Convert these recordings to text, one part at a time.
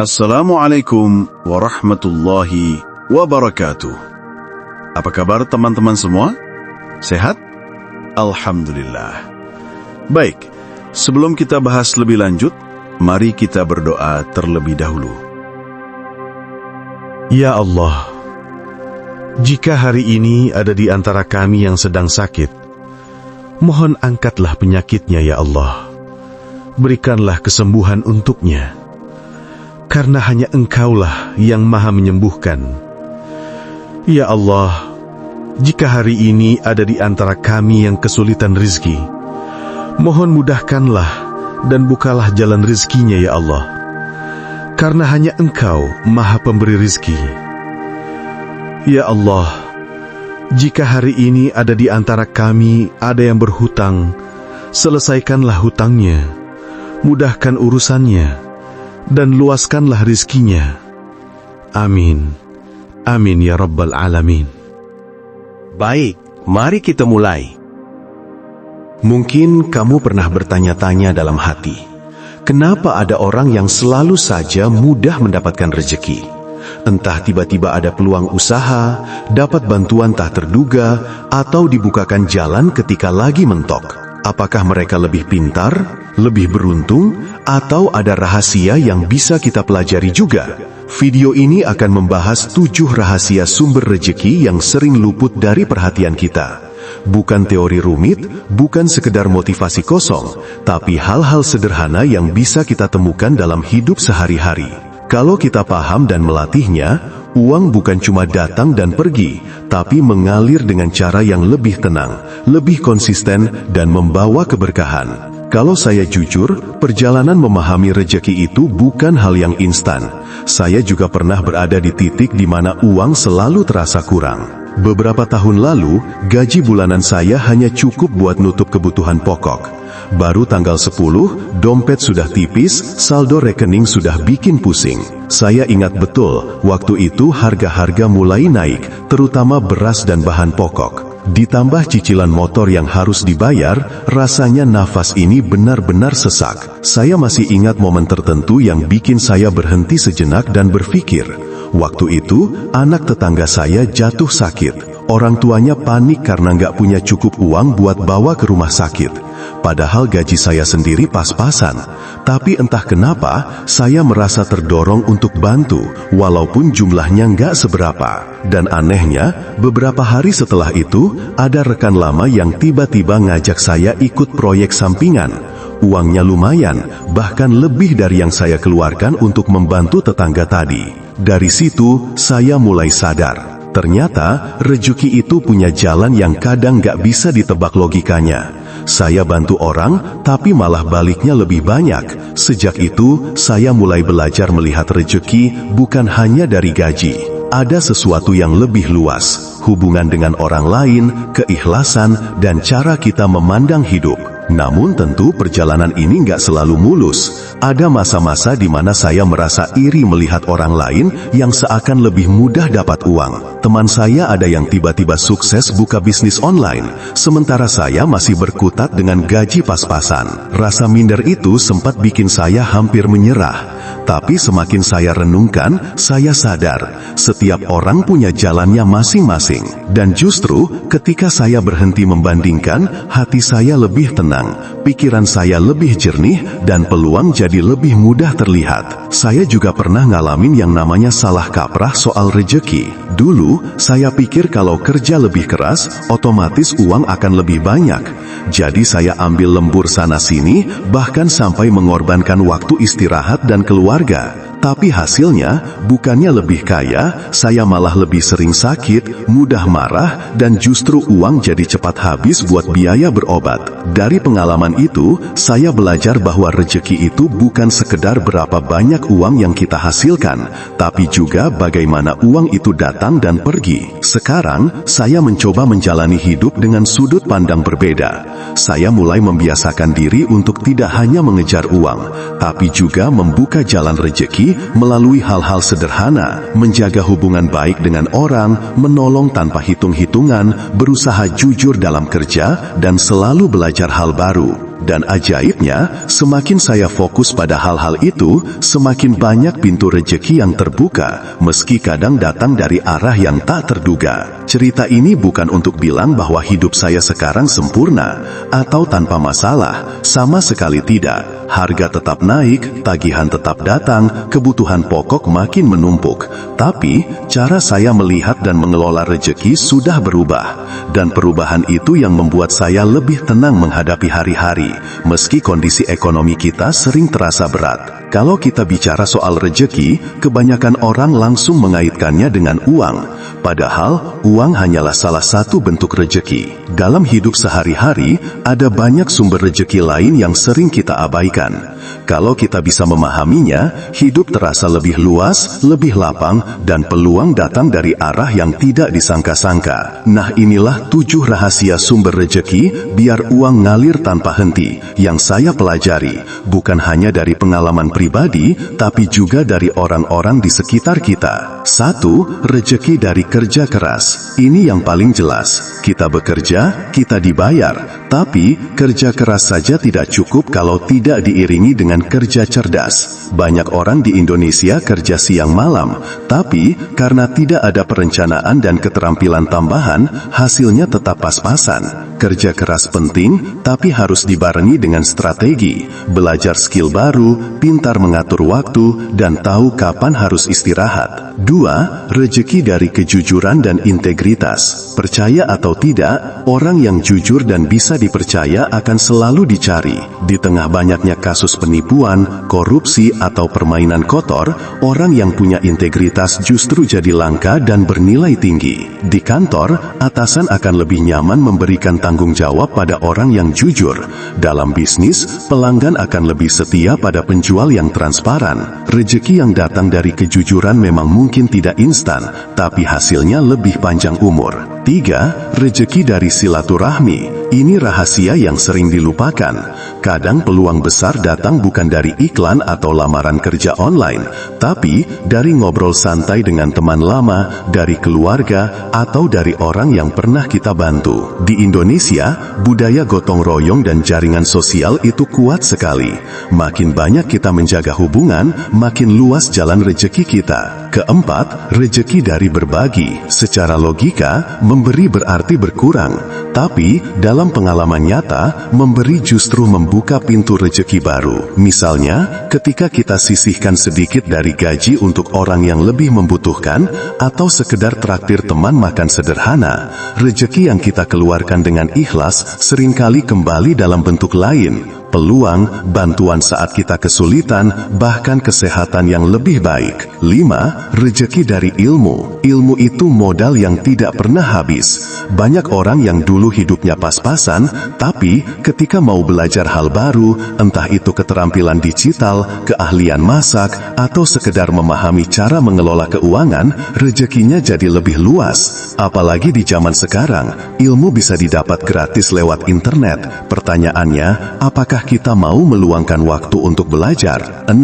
Assalamualaikum warahmatullahi wabarakatuh. Apa kabar teman-teman semua? Sehat? Alhamdulillah. Baik, sebelum kita bahas lebih lanjut, mari kita berdoa terlebih dahulu. Ya Allah, jika hari ini ada di antara kami yang sedang sakit, mohon angkatlah penyakitnya ya Allah. Berikanlah kesembuhan untuknya. Karena hanya Engkaulah yang maha menyembuhkan. Ya Allah, jika hari ini ada di antara kami yang kesulitan rizki, mohon mudahkanlah dan bukalah jalan rizkinya ya Allah. Karena hanya Engkau maha pemberi rizki. Ya Allah, jika hari ini ada di antara kami ada yang berhutang, selesaikanlah hutangnya, mudahkan urusannya, dan luaskanlah rizkinya. Amin. Amin ya Rabbal Alamin. Baik, mari kita mulai. Mungkin kamu pernah bertanya-tanya dalam hati, kenapa ada orang yang selalu saja mudah mendapatkan rezeki? Entah tiba-tiba ada peluang usaha, dapat bantuan tak terduga, atau dibukakan jalan ketika lagi mentok. Apakah mereka lebih pintar, lebih beruntung, atau ada rahasia yang bisa kita pelajari juga? Video ini akan membahas 7 rahasia sumber rezeki yang sering luput dari perhatian kita. Bukan teori rumit, bukan sekedar motivasi kosong, tapi hal-hal sederhana yang bisa kita temukan dalam hidup sehari-hari. Kalau kita paham dan melatihnya, uang bukan cuma datang dan pergi, tapi mengalir dengan cara yang lebih tenang, lebih konsisten, dan membawa keberkahan. Kalau saya jujur, perjalanan memahami rezeki itu bukan hal yang instan. Saya juga pernah berada di titik di mana uang selalu terasa kurang. Beberapa tahun lalu, gaji bulanan saya hanya cukup buat nutup kebutuhan pokok. Baru tanggal 10, dompet sudah tipis, saldo rekening sudah bikin pusing. Saya ingat betul, waktu itu harga-harga mulai naik, terutama beras dan bahan pokok. Ditambah cicilan motor yang harus dibayar, rasanya nafas ini benar-benar sesak. Saya masih ingat momen tertentu yang bikin saya berhenti sejenak dan berpikir. Waktu itu, anak tetangga saya jatuh sakit. Orang tuanya panik karena nggak punya cukup uang buat bawa ke rumah sakit. Padahal gaji saya sendiri pas-pasan. Tapi entah kenapa, saya merasa terdorong untuk bantu, walaupun jumlahnya nggak seberapa. Dan anehnya, beberapa hari setelah itu, ada rekan lama yang tiba-tiba ngajak saya ikut proyek sampingan. Uangnya lumayan, bahkan lebih dari yang saya keluarkan untuk membantu tetangga tadi. Dari situ, saya mulai sadar. Ternyata, rezeki itu punya jalan yang kadang nggak bisa ditebak logikanya. Saya bantu orang, tapi malah baliknya lebih banyak. Sejak itu, saya mulai belajar melihat rezeki bukan hanya dari gaji. Ada sesuatu yang lebih luas, hubungan dengan orang lain, keikhlasan, dan cara kita memandang hidup. Namun tentu perjalanan ini nggak selalu mulus. Ada masa-masa di mana saya merasa iri melihat orang lain yang seakan lebih mudah dapat uang. Teman saya ada yang tiba-tiba sukses buka bisnis online, sementara saya masih berkutat dengan gaji pas-pasan. Rasa minder itu sempat bikin saya hampir menyerah. Tapi semakin saya renungkan, saya sadar, setiap orang punya jalannya masing-masing. Dan justru, ketika saya berhenti membandingkan, hati saya lebih tenang, pikiran saya lebih jernih, dan peluang jadi lebih mudah terlihat. Saya juga pernah ngalamin yang namanya salah kaprah soal rezeki. Dulu, saya pikir kalau kerja lebih keras, otomatis uang akan lebih banyak. Jadi saya ambil lembur sana-sini, bahkan sampai mengorbankan waktu istirahat dan keluarga. Tapi hasilnya, bukannya lebih kaya, saya malah lebih sering sakit, mudah marah, dan justru uang jadi cepat habis buat biaya berobat. Dari pengalaman itu, saya belajar bahwa rezeki itu bukan sekedar berapa banyak uang yang kita hasilkan, tapi juga bagaimana uang itu datang dan pergi. Sekarang, saya mencoba menjalani hidup dengan sudut pandang berbeda. Saya mulai membiasakan diri untuk tidak hanya mengejar uang, tapi juga membuka jalan rezeki melalui hal-hal sederhana, menjaga hubungan baik dengan orang, menolong tanpa hitung-hitungan, berusaha jujur dalam kerja, dan selalu belajar hal baru. Dan ajaibnya, semakin saya fokus pada hal-hal itu, semakin banyak pintu rejeki yang terbuka, meski kadang datang dari arah yang tak terduga. Cerita ini bukan untuk bilang bahwa hidup saya sekarang sempurna atau tanpa masalah, sama sekali tidak. Harga tetap naik, tagihan tetap datang, kebutuhan pokok makin menumpuk. Tapi, cara saya melihat dan mengelola rejeki sudah berubah. Dan perubahan itu yang membuat saya lebih tenang menghadapi hari-hari, meski kondisi ekonomi kita sering terasa berat. Kalau kita bicara soal rejeki, kebanyakan orang langsung mengaitkannya dengan uang. Padahal, uang hanyalah salah satu bentuk rejeki. Dalam hidup sehari-hari, ada banyak sumber rejeki lain yang sering kita abaikan. Kalau kita bisa memahaminya, hidup terasa lebih luas, lebih lapang, dan peluang datang dari arah yang tidak disangka-sangka. Nah, inilah 7 rahasia sumber rejeki biar uang ngalir tanpa henti, yang saya pelajari, bukan hanya dari pengalaman pribadi, tapi juga dari orang-orang di sekitar kita. 1. Rejeki dari kerja keras. Ini yang paling jelas. Kita bekerja, kita dibayar. Tapi, kerja keras saja tidak cukup kalau tidak diiringi dengan kerja cerdas. Banyak orang di Indonesia kerja siang malam, tapi karena tidak ada perencanaan dan keterampilan tambahan, hasilnya tetap pas-pasan. Kerja keras penting, tapi harus dibarengi dengan strategi, belajar skill baru, pintar mengatur waktu, dan tahu kapan harus istirahat. 2. Rejeki dari kejujuran dan integritas. Percaya atau tidak, orang yang jujur dan bisa dipercaya akan selalu dicari. Di tengah banyaknya kasus penipuan, korupsi, atau permainan kotor, orang yang punya integritas justru jadi langka dan bernilai tinggi. Di kantor, atasan akan lebih nyaman memberikan tanggung jawab pada orang yang jujur. Dalam bisnis, pelanggan akan lebih setia pada penjual yang transparan. Rejeki yang datang dari kejujuran memang mungkin tidak instan, tapi hasilnya lebih panjang umur. 3. Rejeki dari silaturahmi. Ini rahasia yang sering dilupakan. Kadang peluang besar datang bukan dari iklan atau lamaran kerja online, tapi dari ngobrol santai dengan teman lama, dari keluarga, atau dari orang yang pernah kita bantu. Di Indonesia, budaya gotong royong dan jaringan sosial itu kuat sekali. Makin banyak kita menjaga hubungan, makin luas jalan rejeki kita. Keempat, rejeki dari berbagi. Secara logika, memberi berarti berkurang. Tapi, dalam pengalaman nyata, memberi justru membuka pintu rejeki baru. Misalnya, ketika kita sisihkan sedikit dari gaji untuk orang yang lebih membutuhkan, atau sekedar traktir teman makan sederhana, rejeki yang kita keluarkan dengan ikhlas seringkali kembali dalam bentuk lain. Peluang, bantuan saat kita kesulitan, bahkan kesehatan yang lebih baik. 5. Rejeki dari ilmu. Ilmu itu modal yang tidak pernah habis. Banyak orang yang dulu hidupnya pas-pasan, tapi ketika mau belajar hal baru, entah itu keterampilan digital, keahlian masak, atau sekedar memahami cara mengelola keuangan, rejekinya jadi lebih luas. Apalagi di zaman sekarang, ilmu bisa didapat gratis lewat internet. Pertanyaannya, apakah kita mau meluangkan waktu untuk belajar? 6.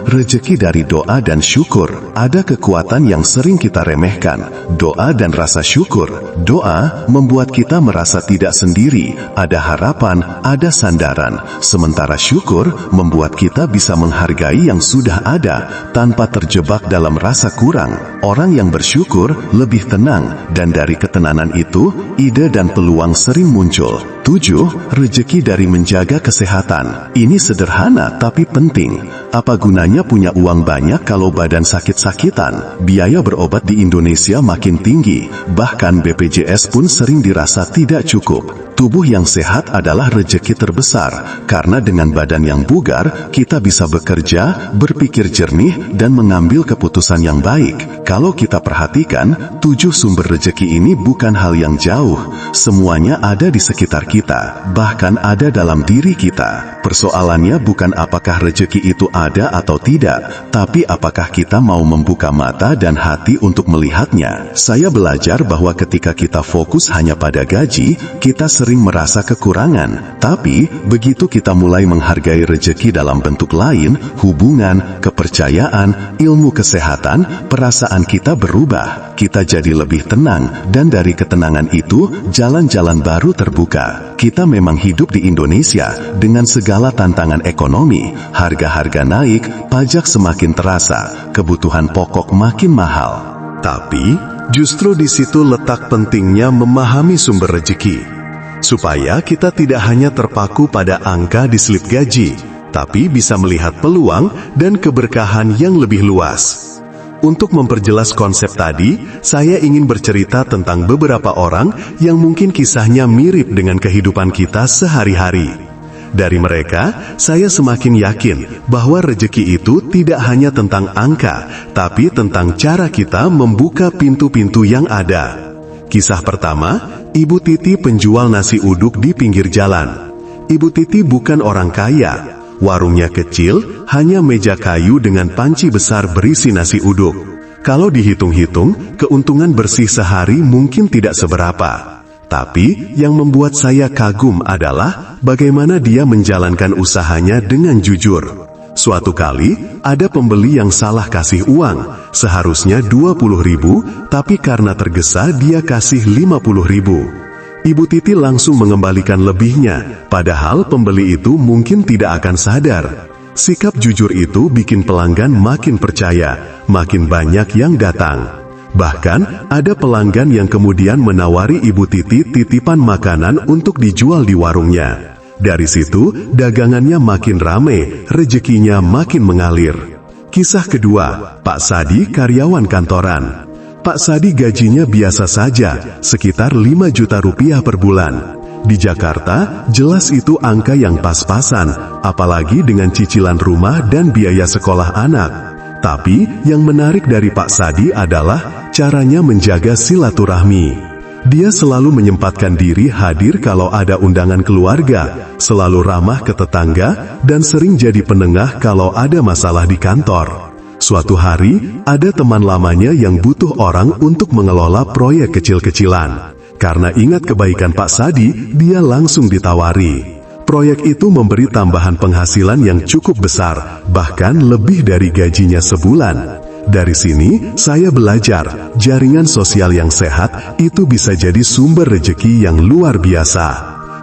Rejeki dari doa dan syukur. Ada kekuatan yang sering kita remehkan, doa dan rasa syukur. Doa membuat kita merasa tidak sendiri, ada harapan, ada sandaran. Sementara syukur membuat kita bisa menghargai yang sudah ada, tanpa terjebak dalam rasa kurang. Orang yang bersyukur lebih tenang, dan dari ketenangan itu, ide dan peluang sering muncul. 7. Rejeki dari menjaga kesehatan. Ini sederhana tapi penting. Apa gunanya punya uang banyak kalau badan sakit-sakitan? Biaya berobat di Indonesia makin tinggi, bahkan BPJS pun sering dirasa tidak cukup. Tubuh yang sehat adalah rejeki terbesar, karena dengan badan yang bugar, kita bisa bekerja, berpikir jernih, dan mengambil keputusan yang baik. Kalau kita perhatikan, 7 sumber rejeki ini bukan hal yang jauh. Semuanya ada di sekitar kita, bahkan ada dalam diri kita. Persoalannya bukan apakah rejeki itu ada atau tidak, tapi apakah kita mau membuka mata dan hati untuk melihatnya. Saya belajar bahwa ketika kita fokus hanya pada gaji, kita sering sering merasa kekurangan. Tapi, begitu kita mulai menghargai rejeki dalam bentuk lain, hubungan, kepercayaan, ilmu kesehatan, perasaan kita berubah. Kita jadi lebih tenang, dan dari ketenangan itu, jalan-jalan baru terbuka. Kita memang hidup di Indonesia, dengan segala tantangan ekonomi, harga-harga naik, pajak semakin terasa, kebutuhan pokok makin mahal. Tapi, justru di situ letak pentingnya memahami sumber rezeki. Supaya kita tidak hanya terpaku pada angka di slip gaji, tapi bisa melihat peluang dan keberkahan yang lebih luas. Untuk memperjelas konsep tadi, saya ingin bercerita tentang beberapa orang yang mungkin kisahnya mirip dengan kehidupan kita sehari-hari. Dari mereka, saya semakin yakin bahwa rezeki itu tidak hanya tentang angka, tapi tentang cara kita membuka pintu-pintu yang ada. Kisah pertama, Ibu Titi penjual nasi uduk di pinggir jalan. Ibu Titi bukan orang kaya. Warungnya kecil, hanya meja kayu dengan panci besar berisi nasi uduk. Kalau dihitung-hitung, keuntungan bersih sehari mungkin tidak seberapa. Tapi, yang membuat saya kagum adalah bagaimana dia menjalankan usahanya dengan jujur. Suatu kali, ada pembeli yang salah kasih uang, seharusnya 20.000, tapi karena tergesa dia kasih 50.000. Ibu Titi langsung mengembalikan lebihnya, padahal pembeli itu mungkin tidak akan sadar. Sikap jujur itu bikin pelanggan makin percaya, makin banyak yang datang. Bahkan, ada pelanggan yang kemudian menawari Ibu Titi titipan makanan untuk dijual di warungnya. Dari situ, dagangannya makin ramai, rezekinya makin mengalir. Kisah kedua, Pak Sadi karyawan kantoran. Pak Sadi gajinya biasa saja, sekitar 5 juta rupiah per bulan. Di Jakarta, jelas itu angka yang pas-pasan, apalagi dengan cicilan rumah dan biaya sekolah anak. Tapi, yang menarik dari Pak Sadi adalah caranya menjaga silaturahmi. Dia selalu menyempatkan diri hadir kalau ada undangan keluarga, selalu ramah ke tetangga, dan sering jadi penengah kalau ada masalah di kantor. Suatu hari, ada teman lamanya yang butuh orang untuk mengelola proyek kecil-kecilan. Karena ingat kebaikan Pak Sadi, dia langsung ditawari. Proyek itu memberi tambahan penghasilan yang cukup besar, bahkan lebih dari gajinya sebulan. Dari sini, saya belajar, jaringan sosial yang sehat itu bisa jadi sumber rezeki yang luar biasa.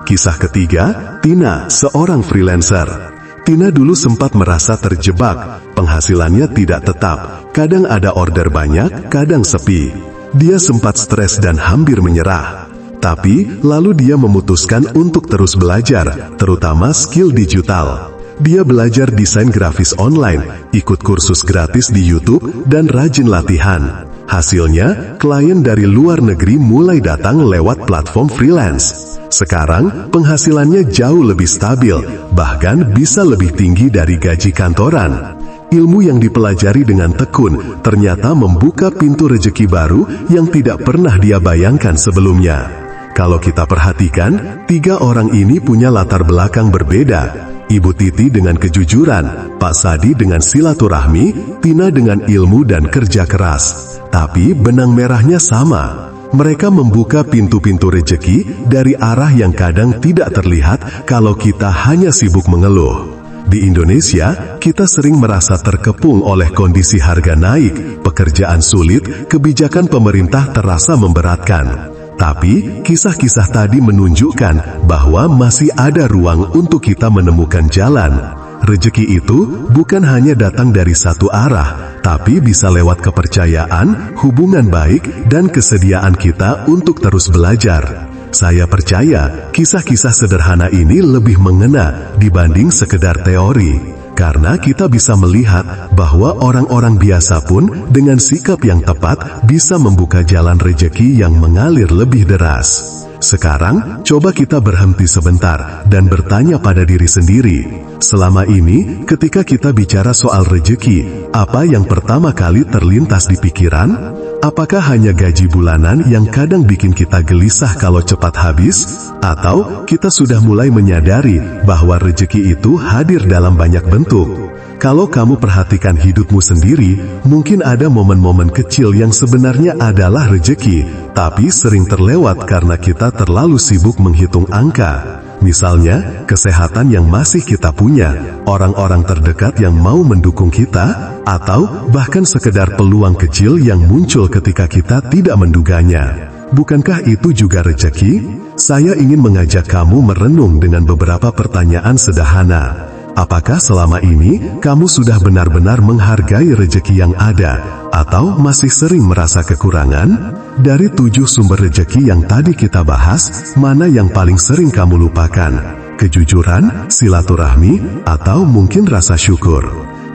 Kisah ketiga, Tina, seorang freelancer. Tina dulu sempat merasa terjebak, penghasilannya tidak tetap, kadang ada order banyak, kadang sepi. Dia sempat stres dan hampir menyerah. Tapi, lalu dia memutuskan untuk terus belajar, terutama skill digital. Dia belajar desain grafis online, ikut kursus gratis di YouTube, dan rajin latihan. Hasilnya, klien dari luar negeri mulai datang lewat platform freelance. Sekarang, penghasilannya jauh lebih stabil, bahkan bisa lebih tinggi dari gaji kantoran. Ilmu yang dipelajari dengan tekun ternyata membuka pintu rezeki baru yang tidak pernah dia bayangkan sebelumnya. Kalau kita perhatikan, 3 orang ini punya latar belakang berbeda. Ibu Titi dengan kejujuran, Pak Sadi dengan silaturahmi, Tina dengan ilmu dan kerja keras. Tapi benang merahnya sama. Mereka membuka pintu-pintu rezeki dari arah yang kadang tidak terlihat kalau kita hanya sibuk mengeluh. Di Indonesia, kita sering merasa terkepung oleh kondisi harga naik, pekerjaan sulit, kebijakan pemerintah terasa memberatkan. Tapi, kisah-kisah tadi menunjukkan bahwa masih ada ruang untuk kita menemukan jalan. Rezeki itu bukan hanya datang dari satu arah, tapi bisa lewat kepercayaan, hubungan baik, dan kesediaan kita untuk terus belajar. Saya percaya, kisah-kisah sederhana ini lebih mengena dibanding sekedar teori. Karena kita bisa melihat bahwa orang-orang biasa pun dengan sikap yang tepat bisa membuka jalan rezeki yang mengalir lebih deras. Sekarang, coba kita berhenti sebentar dan bertanya pada diri sendiri. Selama ini, ketika kita bicara soal rezeki, apa yang pertama kali terlintas di pikiran? Apakah hanya gaji bulanan yang kadang bikin kita gelisah kalau cepat habis? Atau kita sudah mulai menyadari bahwa rezeki itu hadir dalam banyak bentuk? Kalau kamu perhatikan hidupmu sendiri, mungkin ada momen-momen kecil yang sebenarnya adalah rejeki, tapi sering terlewat karena kita terlalu sibuk menghitung angka. Misalnya, kesehatan yang masih kita punya, orang-orang terdekat yang mau mendukung kita, atau bahkan sekedar peluang kecil yang muncul ketika kita tidak menduganya. Bukankah itu juga rejeki? Saya ingin mengajak kamu merenung dengan beberapa pertanyaan sederhana. Apakah selama ini kamu sudah benar-benar menghargai rejeki yang ada, atau masih sering merasa kekurangan? Dari 7 sumber rejeki yang tadi kita bahas, mana yang paling sering kamu lupakan? Kejujuran, silaturahmi, atau mungkin rasa syukur?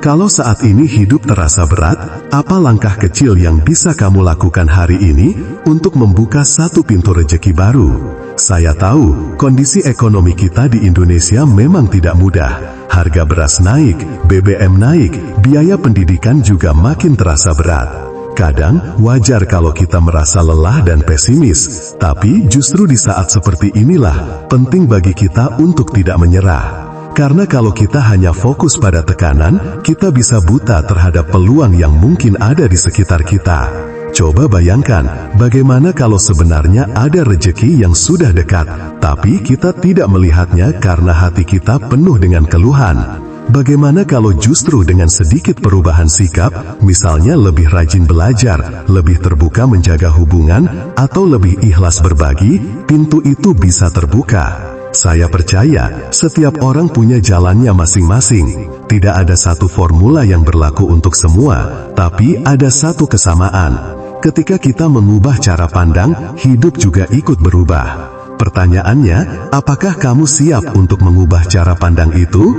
Kalau saat ini hidup terasa berat, apa langkah kecil yang bisa kamu lakukan hari ini untuk membuka satu pintu rejeki baru? Saya tahu, kondisi ekonomi kita di Indonesia memang tidak mudah. Harga beras naik, BBM naik, biaya pendidikan juga makin terasa berat. Kadang, wajar kalau kita merasa lelah dan pesimis, tapi justru di saat seperti inilah, penting bagi kita untuk tidak menyerah. Karena kalau kita hanya fokus pada tekanan, kita bisa buta terhadap peluang yang mungkin ada di sekitar kita. Coba bayangkan, bagaimana kalau sebenarnya ada rejeki yang sudah dekat, tapi kita tidak melihatnya karena hati kita penuh dengan keluhan. Bagaimana kalau justru dengan sedikit perubahan sikap, misalnya lebih rajin belajar, lebih terbuka menjaga hubungan, atau lebih ikhlas berbagi, pintu itu bisa terbuka. Saya percaya, setiap orang punya jalannya masing-masing. Tidak ada satu formula yang berlaku untuk semua, tapi ada satu kesamaan. Ketika kita mengubah cara pandang, hidup juga ikut berubah. Pertanyaannya, apakah kamu siap untuk mengubah cara pandang itu?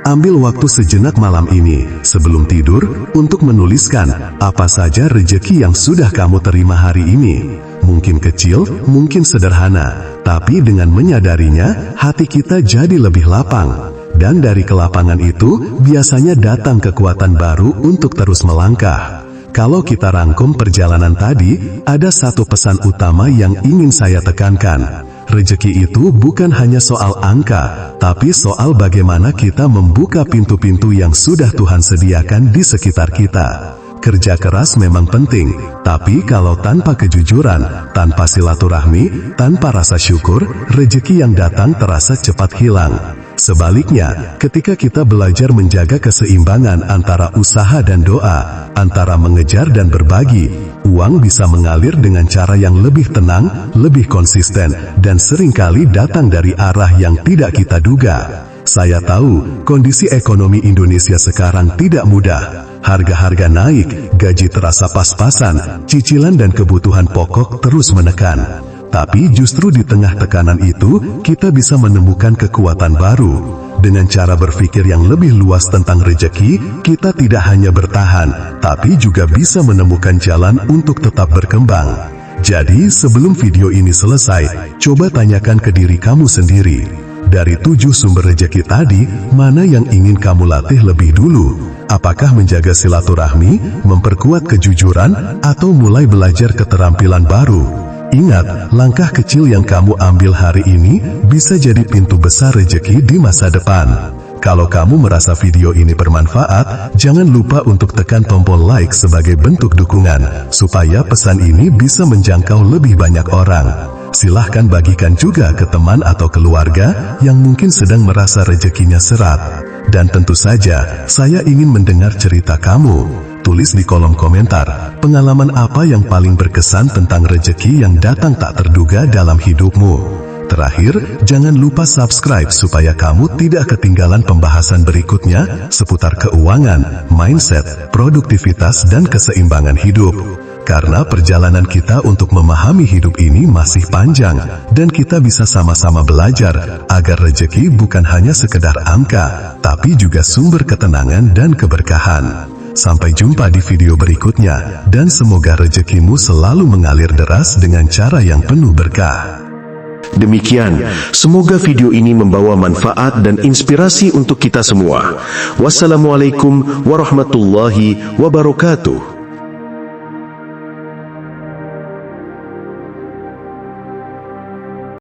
Ambil waktu sejenak malam ini, sebelum tidur, untuk menuliskan apa saja rejeki yang sudah kamu terima hari ini. Mungkin kecil, mungkin sederhana, tapi dengan menyadarinya, hati kita jadi lebih lapang. Dan dari kelapangan itu, biasanya datang kekuatan baru untuk terus melangkah. Kalau kita rangkum perjalanan tadi, ada satu pesan utama yang ingin saya tekankan. Rejeki itu bukan hanya soal angka, tapi soal bagaimana kita membuka pintu-pintu yang sudah Tuhan sediakan di sekitar kita. Kerja keras memang penting, tapi kalau tanpa kejujuran, tanpa silaturahmi, tanpa rasa syukur, rejeki yang datang terasa cepat hilang. Sebaliknya, ketika kita belajar menjaga keseimbangan antara usaha dan doa, antara mengejar dan berbagi, uang bisa mengalir dengan cara yang lebih tenang, lebih konsisten, dan seringkali datang dari arah yang tidak kita duga. Saya tahu, kondisi ekonomi Indonesia sekarang tidak mudah. Harga-harga naik, gaji terasa pas-pasan, cicilan dan kebutuhan pokok terus menekan. Tapi justru di tengah tekanan itu, kita bisa menemukan kekuatan baru. Dengan cara berpikir yang lebih luas tentang rejeki, kita tidak hanya bertahan, tapi juga bisa menemukan jalan untuk tetap berkembang. Jadi, sebelum video ini selesai, coba tanyakan ke diri kamu sendiri. Dari 7 sumber rejeki tadi, mana yang ingin kamu latih lebih dulu? Apakah menjaga silaturahmi, memperkuat kejujuran, atau mulai belajar keterampilan baru? Ingat, langkah kecil yang kamu ambil hari ini bisa jadi pintu besar rejeki di masa depan. Kalau kamu merasa video ini bermanfaat, jangan lupa untuk tekan tombol like sebagai bentuk dukungan, supaya pesan ini bisa menjangkau lebih banyak orang. Silahkan bagikan juga ke teman atau keluarga yang mungkin sedang merasa rezekinya serat. Dan tentu saja, saya ingin mendengar cerita kamu. Tulis di kolom komentar, pengalaman apa yang paling berkesan tentang rejeki yang datang tak terduga dalam hidupmu. Terakhir, jangan lupa subscribe supaya kamu tidak ketinggalan pembahasan berikutnya seputar keuangan, mindset, produktivitas, dan keseimbangan hidup. Karena perjalanan kita untuk memahami hidup ini masih panjang, dan kita bisa sama-sama belajar agar rejeki bukan hanya sekedar angka, tapi juga sumber ketenangan dan keberkahan. Sampai jumpa di video berikutnya, dan semoga rezekimu selalu mengalir deras dengan cara yang penuh berkah. Demikian, semoga video ini membawa manfaat dan inspirasi untuk kita semua. Wassalamualaikum warahmatullahi wabarakatuh.